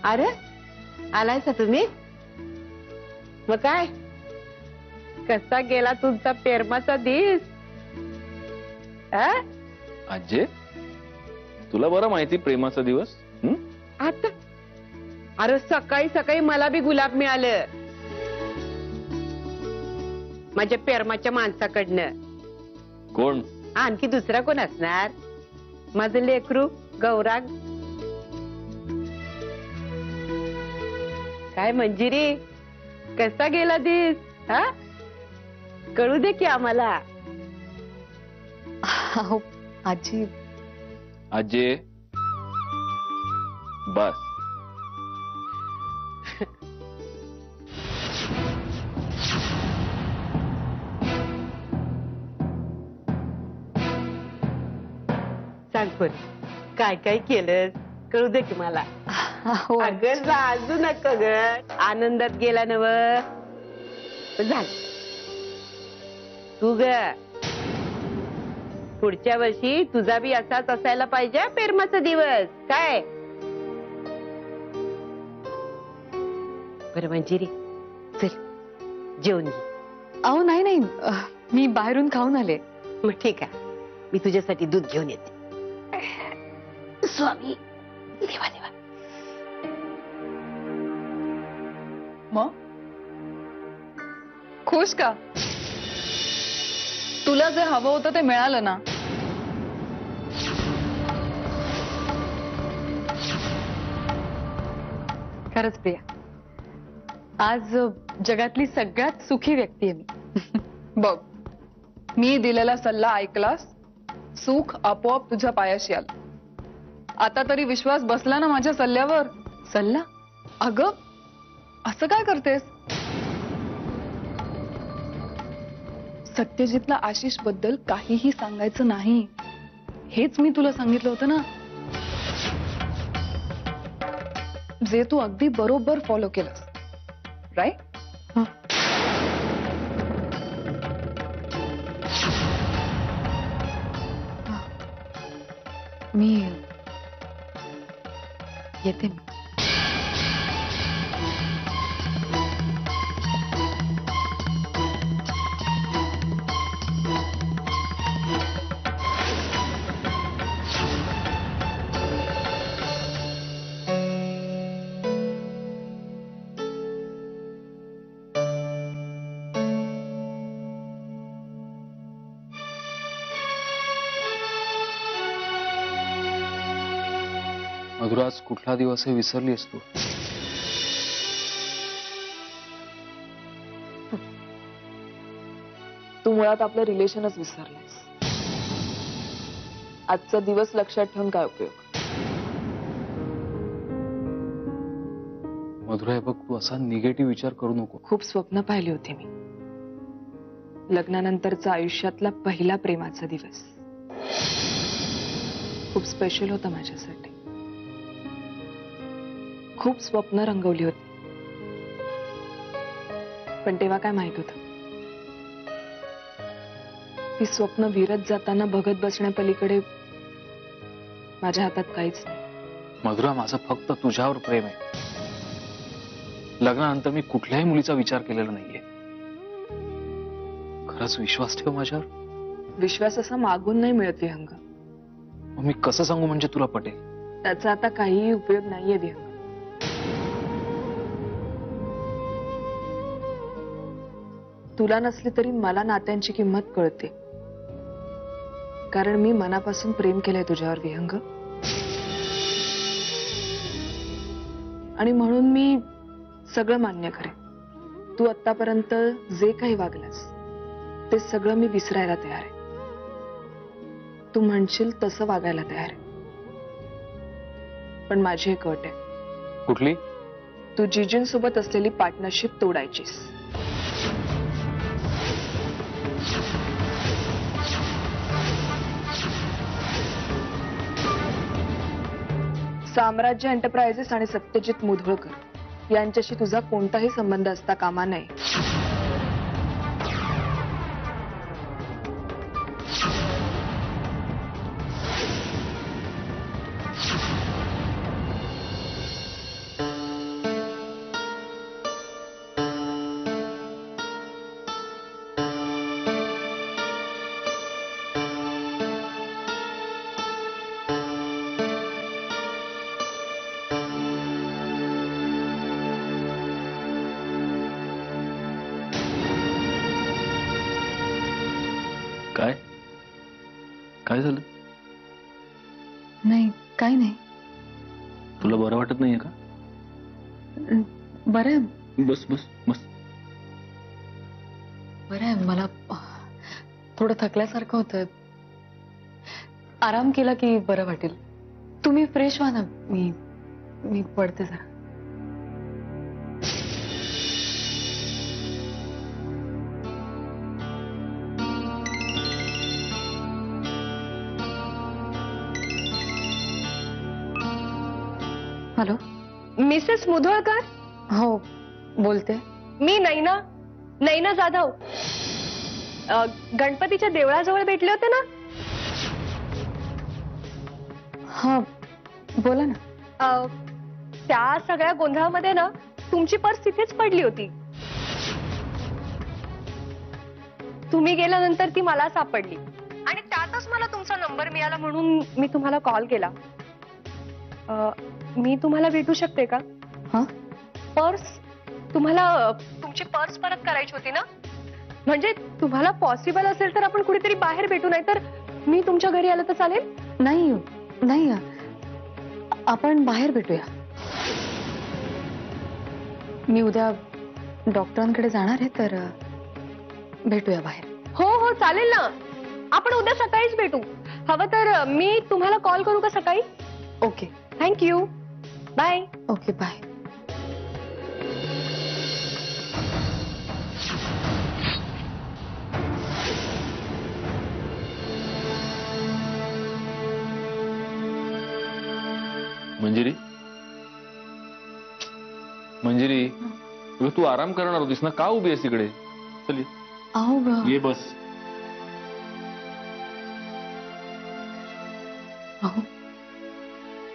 अरे आलायसा तुम्ही? मग काय कसा गेला तुमचा पेरमाचा दिस? आजे तुला बरं माहिती प्रेमाचा दिवस? आता अरे सकाळी सकाळी मला बी गुलाब मिळालं माझ्या पेरमाच्या माणसाकडनं. कोण? आणखी दुसरा कोण असणार? माझं लेकरू गौरांग. काय मंजिरी कसा गेला दिस? कळू दे की आम्हाला. आजी आजे बस. सांग पण काय काय केलं कळू दे की मला. अगं लाजू नका ग. आनंदात गेला नव झालं. तू ग पुढच्या वर्षी तुझा बी असाच असायला पाहिजे पेरमाचा दिवस. काय बरं मंजिरी चल जेवून घे. अहो नाही नाही मी बाहेरून खाऊन आले. मग ठीक आहे मी तुझ्यासाठी दूध घेऊन येते. स्वामी देवा देवा. मग खुश का? तुला जे हवं होतं ते मिळालं ना? खरंच प्रिया आज जगातली सगळ्यात सुखी व्यक्ती आहे मी. बघ मी दिलेला सल्ला ऐकलास, सुख आपोआप तुझ्या पायाशी आलं. आता तरी विश्वास बसला ना माझ्या सल्ल्यावर? सल्ला? अगं असं काय करतेस? सत्यजितला आशिष बद्दल काहीही सांगायचं नाही हेच मी तुला सांगितलं होतं ना. जे तू अगदी बरोबर फॉलो केलंस. राईट? मी येते. मधुरा आज कुठला दिवस आहे विसरलीस तू? तू मुळात आपलं रिलेशनच विसरलायस. आजचा दिवस लक्षात ठेवून काय उपयोग? मधुरा हे बघ तू असा निगेटिव्ह विचार करू नको. खूप स्वप्न पाहिली होती मी. लग्नानंतरचा आयुष्यातला पहिला प्रेमाचा दिवस खूप स्पेशल होता माझ्यासाठी. खूप स्वप्न रंगवली होती पण तेव्हा काय माहित होतं ती स्वप्न विरत जाताना बघत बसण्यापलीकडे माझ्या हातात काहीच नाही. मधुरा माझं फक्त तुझ्यावर प्रेम आहे. लग्नानंतर मी कुठल्याही मुलीचा विचार केलेला नाहीये. खरंच विश्वास ठेव माझ्यावर. विश्वास असा मागून नाही मिळत विहंग. मग मी कसं सांगू म्हणजे तुला पटेल? त्याचा आता काहीही उपयोग नाहीये विहंग. तुला नसली तरी मला नात्यांची किंमत कळते कारण मी मनापासून प्रेम केलंय तुझ्यावर विहंग. आणि म्हणून मी सगळं मान्य करेन. तू आतापर्यंत जे काही वागलास ते सगळं मी विसरायला तयार आहे. तू म्हणशील तसं वागायला तयार आहे. पण माझी एक अट आहे. कुठली? तू जीजूंसोबत असलेली पार्टनरशिप तोडायचीस. साम्राज्य एंटरप्राइजेस आणि सत्यजित मुधोळकर यांच्याशी तुझा कोणताही संबंध असता कामा नये. काय काय झालं? नाही, काही नाही. तुला बरं वाटत नाहीये का? बरं आहे. बस बस बस. बरं आहे. मला थोडं थकल्यासारखं होतं. आराम केला की बरं वाटेल. तुम्ही फ्रेश व्हा ना. मी पडते जरा. हॅलो. मिसेस मुधोळकर, हो, बोलते. मी नैना जाधव. गणपतीच्या देवळाजवळ भेटले होते ना? हा, बोला ना. त्या सगळ्या गोंधळामध्ये ना तुमची पर्स तिथेच पडली होती. तुम्ही गेल्यानंतर ती मला सापडली आणि त्यातच मला तुमचा नंबर मिळाला म्हणून मी तुम्हाला कॉल केला. मी तुम्हाला भेटू शकते का? हा, पर्स तुम्हाला तुमची पर्स परत करायची होती ना? म्हणजे तुम्हाला पॉसिबल असेल तर आपण कुठेतरी बाहेर भेटू, नाही तर मी तुमच्या घरी आलं तर चालेल? नाही नाही, आपण बाहेर भेटूया. मी उद्या डॉक्टरांकडे जाणार आहे, तर भेटूया बाहेर. हो चालेल ना. आपण उद्या सकाळीच भेटू. हवं तर मी तुम्हाला कॉल करू का सकाळी? Okay. Thank you. Bye. Okay, bye. Manjiri, Manjiri, अगं तू आराम करणार होतीस ना? का उभी आहेस तिकडे? चल ये. अहो ये बस. अहो,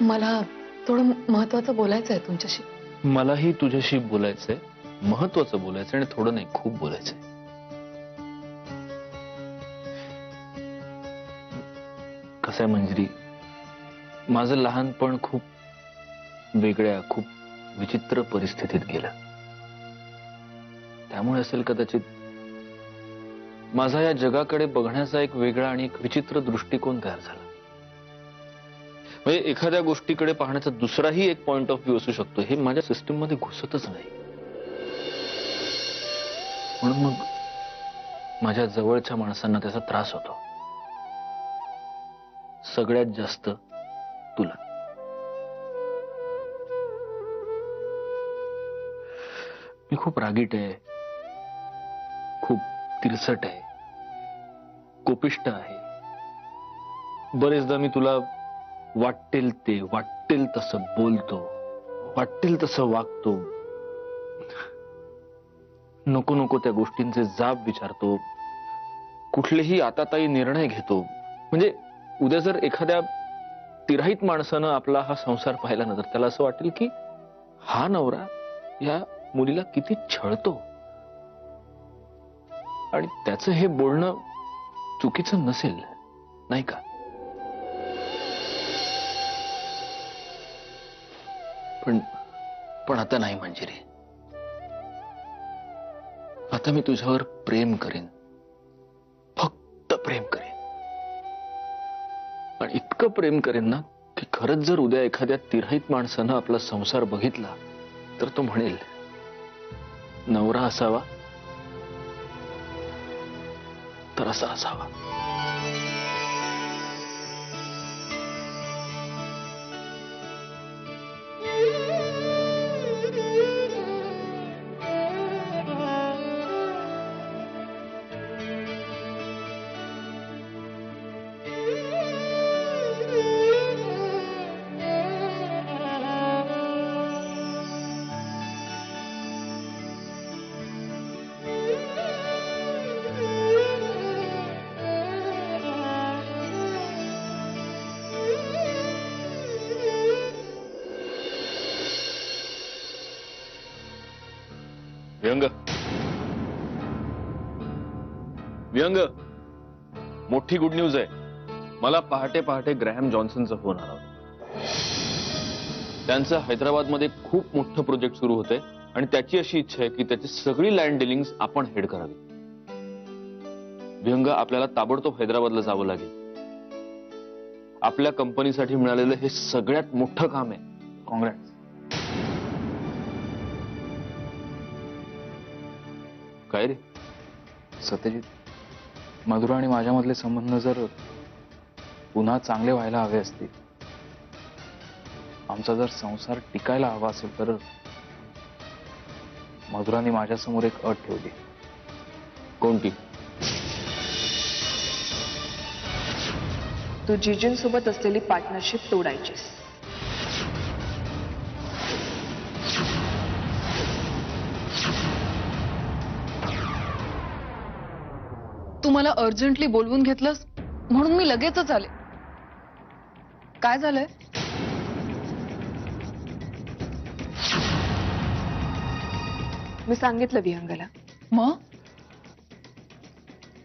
मला थोडं महत्वाचं बोलायचं आहे तुमच्याशी. मलाही तुझ्याशी बोलायचंय, महत्वाचं बोलायचंय आणि थोडं नाही, खूप बोलायचंय. कसं आहे मंजिरी, माझं लहानपण खूप वेगळ्या, खूप विचित्र परिस्थितीत गेलं. त्यामुळे असेल कदाचित माझा या जगाकडे बघण्याचा एक वेगळा आणि एक विचित्र दृष्टिकोन तयार झाला. म्हणजे एखाद्या गोष्टीकडे पाहण्याचा दुसराही एक पॉइंट ऑफ व्ह्यू असू शकतो, हे माझ्या सिस्टीम मध्ये घुसतच नाही. म्हणून मग माझ्या जवळच्या माणसांना त्याचा त्रास होतो, सगळ्यात जास्त तुला. मी खूप रागीट आहे, खूप तिरसट आहे, कोपिष्ट आहे. बरेचदा मी तुला वाटेल ते, वाटेल तसं बोलतो, वाटेल तसं वागतो, नको नको त्या गोष्टींचे जाब विचारतो, कुठलेही आताताई निर्णय घेतो. म्हणजे उद्या जर एखाद्या तिराहित माणसानं आपला हा संसार पाहिला ना, तर त्याला असं वाटेल की हा नवरा या मुलीला किती छळतो, आणि त्याचं हे बोलणं चुकीचं नसेल, नाही का? पण आता नाही मंजिरी. आता मी तुझ्यावर प्रेम करेन, फक्त प्रेम करेन. आणि इतकं प्रेम करेन ना की खरंच जर उद्या एखाद्या तिराहित माणसानं आपला संसार बघितला तर तो म्हणेल, नवरा असावा तर असा असावा. व्यंग, व्यंग, मोठी गुड न्यूज आहे. मला पहाटे पहाटे ग्रॅहम जॉन्सनचा फोन आला होता. त्यांचं हैदराबादमध्ये खूप मोठं प्रोजेक्ट सुरू होतंय आणि त्याची अशी इच्छा आहे की त्याची सगळी लँड डिलिंग्स आपण हेड करावी. विहंग, आपल्याला ताबडतोब हैदराबादला जावं लागेल. आपल्या कंपनीसाठी मिळालेलं हे सगळ्यात मोठं काम आहे. काँग्रेस. काय रे? सत्यजित, मधुरा आणि माझ्यामधले संबंध जर पुन्हा चांगले व्हायला हवे असतील, आमचा जर संसार टिकायला हवा असेल तर मधुराने माझ्यासमोर एक अट ठेवली. कोणती? तू जिजूंसोबत असलेली पार्टनरशिप तोडायचीस. तू मला अर्जंटली बोलवून घेतलंस म्हणून मी लगेचच आले. काय झालंय? मी सांगितलं विहंगला. मग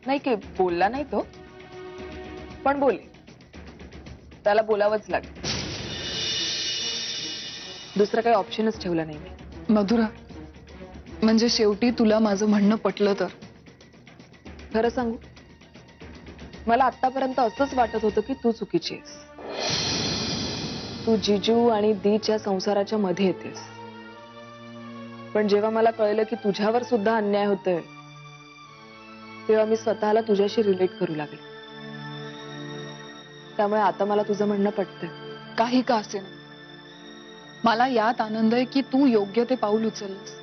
नाही की बोलला नाही तो, पण बोले. त्याला बोलावंच लागेल. दुसरं काही ऑप्शनच ठेवला नाही मी. मधुरा, म्हणजे शेवटी तुला माझं म्हणणं पटलं तर? खरं सांगू, मला आतापर्यंत असंच वाटत होतं की तू चुकीची आहेस. तू जिजू आणि दीच्या संसाराच्या मध्ये येतेस. पण जेव्हा मला कळलं की तुझ्यावर सुद्धा अन्याय होतोय, तेव्हा मी स्वतःला तुझ्याशी रिलेट करू लागले. त्यामुळे आता मला तुझं म्हणणं पटतंय. काही का असे ना, मला यात आनंद आहे की तू योग्य ते पाऊल उचललंस.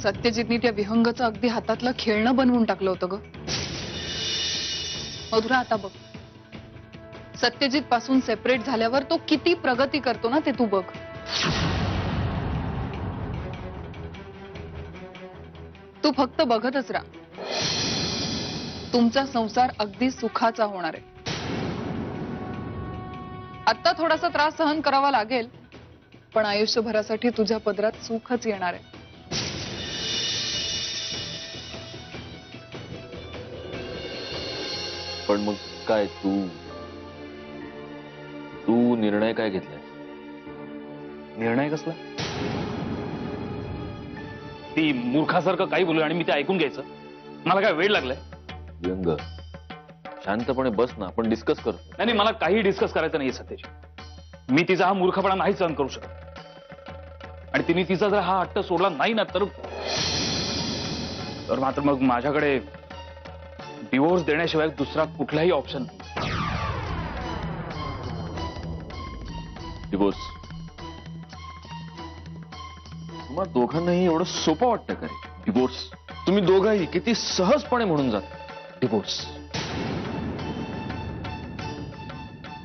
सत्यजितनी त्या विहंगचं अगदी हातातलं खेळणं बनवून टाकलं होतं ग. मधुरा, आता बघ, सत्यजित पासून सेपरेट झाल्यावर तो किती प्रगती करतो ना, ते तू बघ. तू फक्त बघतच राहा. तुमचा संसार अगदी सुखाचा होणार आहे. आता थोडासा त्रास सहन करावा लागेल, पण आयुष्यभरासाठी तुझ्या पदरात सुखच येणार आहे. पण मग काय, तू निर्णय काय घेतलाय? निर्णय कसला? ती मूर्खासारखं काही बोलू आणि मी ते ऐकून घ्यायचं? मला काय वेळ लागलाय? विहंग, शांतपणे बस ना, आपण डिस्कस करतो. नाही, मला काही डिस्कस करायचं नाहीये सत्यजित. मी तिचा हा मूर्खपणा नाही सहन करू शकत. आणि तिने तिचा जर हा हट्ट सोडला नाही ना, तर मात्र मग माझ्याकडे डिवोर्स देण्याशिवाय दुसरा कुठलाही ऑप्शन नाही. डिवोर्स तुम्हाला दोघांनाही एवढं सोपं वाटतं का रे? डिवोर्स तुम्ही दोघंही किती सहजपणे म्हणून जाता डिवोर्स.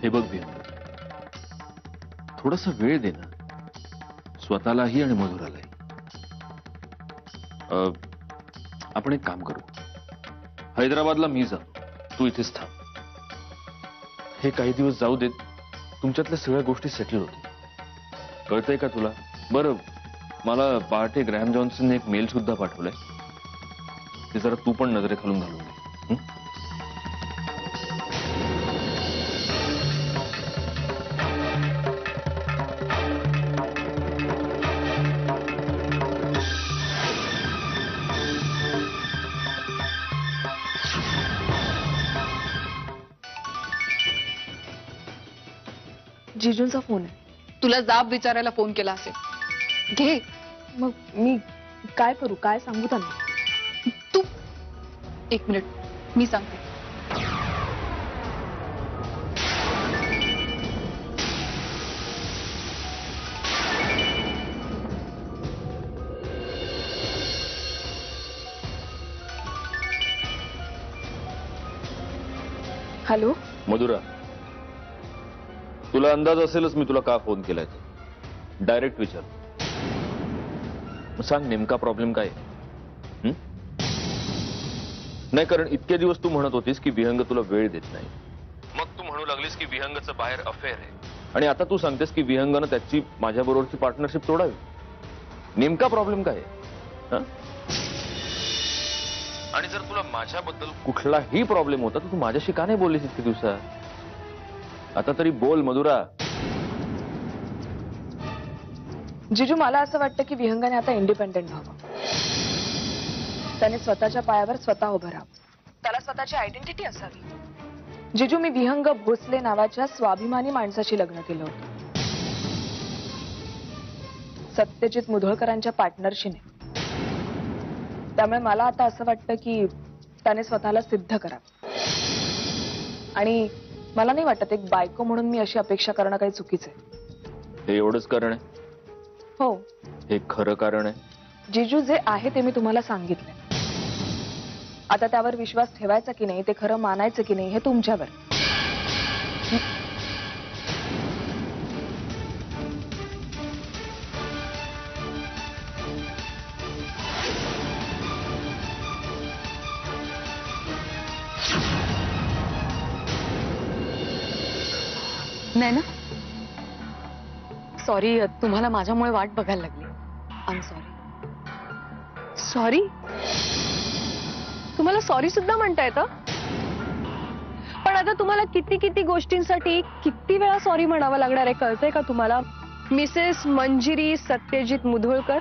हे बघ विहंग, थोडासा वेळ दे ना, स्वतःलाही आणि मधुरालाही. आपण एक काम करू, हैदराबादला मी जातो, तू इथेच थांब. हे काही दिवस जाऊ देत, तुमच्यातल्या सगळ्या गोष्टी सेटल होतील. कळतंय का तुला? बरं, मला पहाटे ग्रॅम जॉन्सनने एक मेल सुद्धा पाठवलाय, ते जरा तू पण नजरेखालून घालून घे. जिजूंचा फोन आहे. तुला जाब विचारायला फोन केला असेल, घे. मग मी काय करू, काय सांगू त्यांना? तू एक मिनिट, मी सांगते. हॅलो. मधुरा, तुला अंदाज असेलच मी तुला का फोन केलाय. डायरेक्ट विचार, सांग नेमका प्रॉब्लेम काय आहे? नाही, कारण इतके दिवस तू म्हणत होतीस की विहंग तुला वेळ देत नाही. मग तू म्हणू लागलीस की विहंगचं बाहेर अफेअर आहे, आणि आता तू सांगतेस की विहंगनं त्याची माझ्याबरोबरची पार्टनरशिप तोडावी. नेमका प्रॉब्लेम काय आहे? आणि जर तुला माझ्याबद्दल कुठलाही प्रॉब्लेम होता तर तू माझ्याशी का नाही बोललीस इतके दिवसात? आता तरी बोल मधुरा. जिजू, मला असं वाटतं की विहंगाने आता इंडिपेंडेंट व्हावं. त्याने स्वतःच्या पायावर स्वतः उभं राहावं, त्याला स्वतःची आयडेंटिटी असावी. जिजू, मी विहंग भोसले नावाच्या स्वाभिमानी माणसाशी लग्न केलं होतं, सत्यजित मुधोळकरांच्या पार्टनरशी नाही. त्यामुळे मला आता असं वाटतं की त्याने स्वतःला सिद्ध करावं. आणि मला नाही वाटत एक बायको म्हणून मी अशी अपेक्षा करणं काही चुकीचं आहे. हे एवढंच कारण आहे? हो हे खरं कारण आहे? जिजू, जे आहे ते मी तुम्हाला सांगितलं. आता त्यावर विश्वास ठेवायचा की नाही, ते खरं मानायचं की नाही, हे तुमच्यावर. नाही ना? सॉरी, तुम्हाला माझ्यामुळे वाट बघायला लागली. I am sorry. सॉरी? तुम्हाला सॉरी सुद्धा म्हणता येतं? पण आता तुम्हाला किती किती गोष्टींसाठी किती वेळा सॉरी म्हणावं लागणार आहे, कळतंय का तुम्हाला? मिसेस मंजिरी सत्यजित मुधोळकर.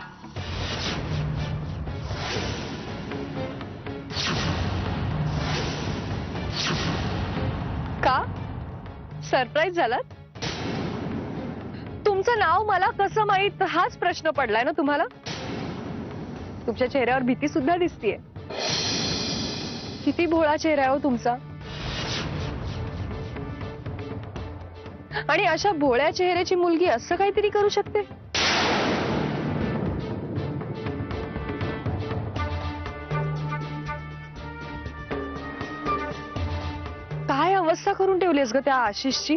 का सरप्राईज झालात? तुमचं नाव मला कसं माहित, हाच प्रश्न पडलाय ना तुम्हाला? तुमच्या चेहऱ्यावर भीती सुद्धा दिसतीये. किती भोळा चेहरा आहे हो तुमचा. आणि अशा भोळ्या चेहऱ्याची मुलगी असं काहीतरी करू शकते? काय अवस्था करून ठेवलीस ग त्या आशिषची.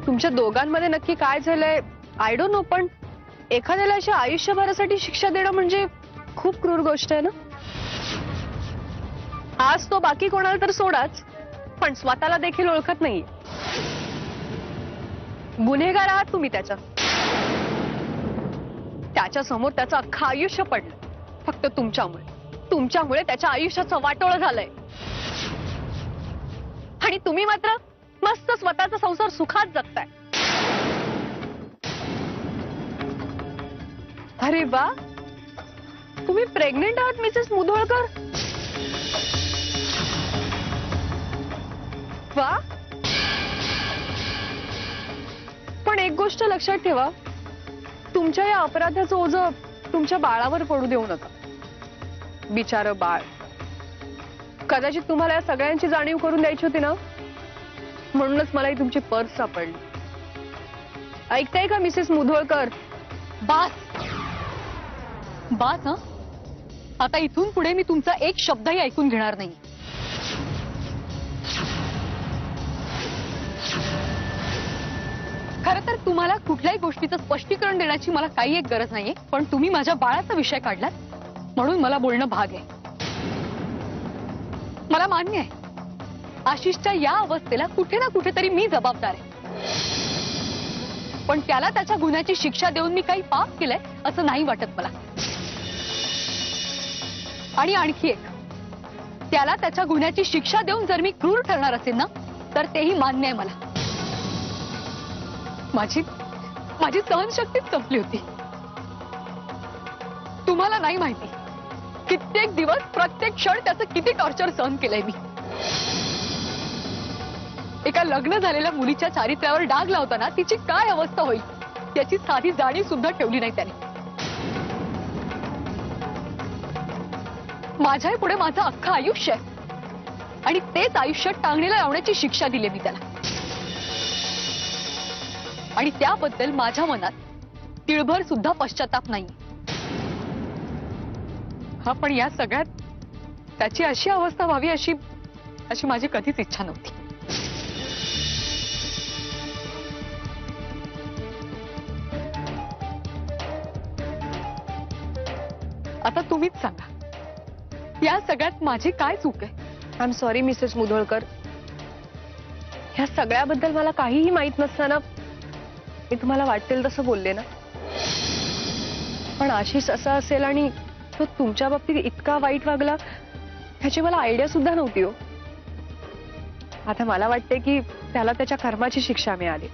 तुमच्या दोघांमध्ये नक्की काय झालंय आय डोंट नो, पण एखाद्याला अशा आयुष्यभरासाठी शिक्षा देणं म्हणजे खूप क्रूर गोष्ट आहे ना. आज तो बाकी कोणाला तर सोडाच, पण स्वतःला देखील ओळखत नाही. गुन्हेगार आहात तुम्ही त्याच्या समोर त्याचं अख्खं आयुष्य पडलं फक्त तुमच्यामुळे त्याच्या आयुष्याचं वाटोळं झालंय. आणि तुम्ही मात्र मस्त स्वतःचा संसार सुखात जगताय. अरे वा, तुम्ही प्रेग्नेंट आहात मिसेस मुधोळकर. वा. पण एक गोष्ट लक्षात ठेवा, तुमच्या या अपराधाचं ओझं तुमच्या बाळावर पडू देऊ नका. बिचारं बाळ. कदाचित तुम्हाला या सगळ्यांची जाणीव करून द्यायची होती ना, म्हणूनच मलाही तुमची पर्स सापडली. ऐकताय का मिसेस मुधोळकर? बास बास. आता इथून पुढे मी तुमचा एक शब्दही ऐकून घेणार नाही. खरं तर तुम्हाला कुठल्याही गोष्टीचं स्पष्टीकरण देण्याची मला काही एक गरज नाहीये, पण तुम्ही माझ्या बाळाचा विषय काढलात म्हणून मला बोलणं भाग आहे. मला मान्य आहे, आशिषच्या या अवस्थेला कुठे ना कुठेतरी मी जबाबदार आहे. पण त्याला त्याच्या गुन्ह्याची शिक्षा देऊन मी काही पाप केलंय असं नाही वाटत मला. आणि आणखी एक, त्याला त्याच्या गुन्ह्याची शिक्षा देऊन जर मी क्रूर ठरणार असेल ना, तर तेही मान्य आहे मला. माझी सहनशक्तीच संपली होती. तुम्हाला नाही माहिती, कित्येक दिवस प्रत्येक क्षण त्याचं किती टॉर्चर सहन केलंय मी. एका लग्न झालेल्या मुलीच्या चारित्र्यावर डाग लावताना तिची काय अवस्था होईल याची साधी जाणीव सुद्धा ठेवली नाही त्याने. माझ्या पुढे माझं अख्खं आयुष्य आहे आणि तेच आयुष्य टांगणीला लावण्याची शिक्षा दिली मी त्याला. आणि त्याबद्दल माझ्या मनात तिळभर सुद्धा पश्चाताप नाही. हा, पण या सगळ्यात त्याची अशी अवस्था व्हावी अशी माझी कधीच इच्छा नव्हती. आता तुम्हीच सांगा, या सगळ्यात माझी काय चूक आहे? I am sorry Mrs Mudholkar. ह्या सगळ्याबद्दल मला काहीही माहित नसताना मी तुम्हाला वाटेल तसं बोलले ना. पण आशिष असा असेल आणि तो तुमच्या बाबतीत इतका वाईट वागला ह्याची मला आयडिया सुद्धा नव्हती हो. आता मला वाटते की त्याला त्याच्या कर्माची शिक्षा मिळाली.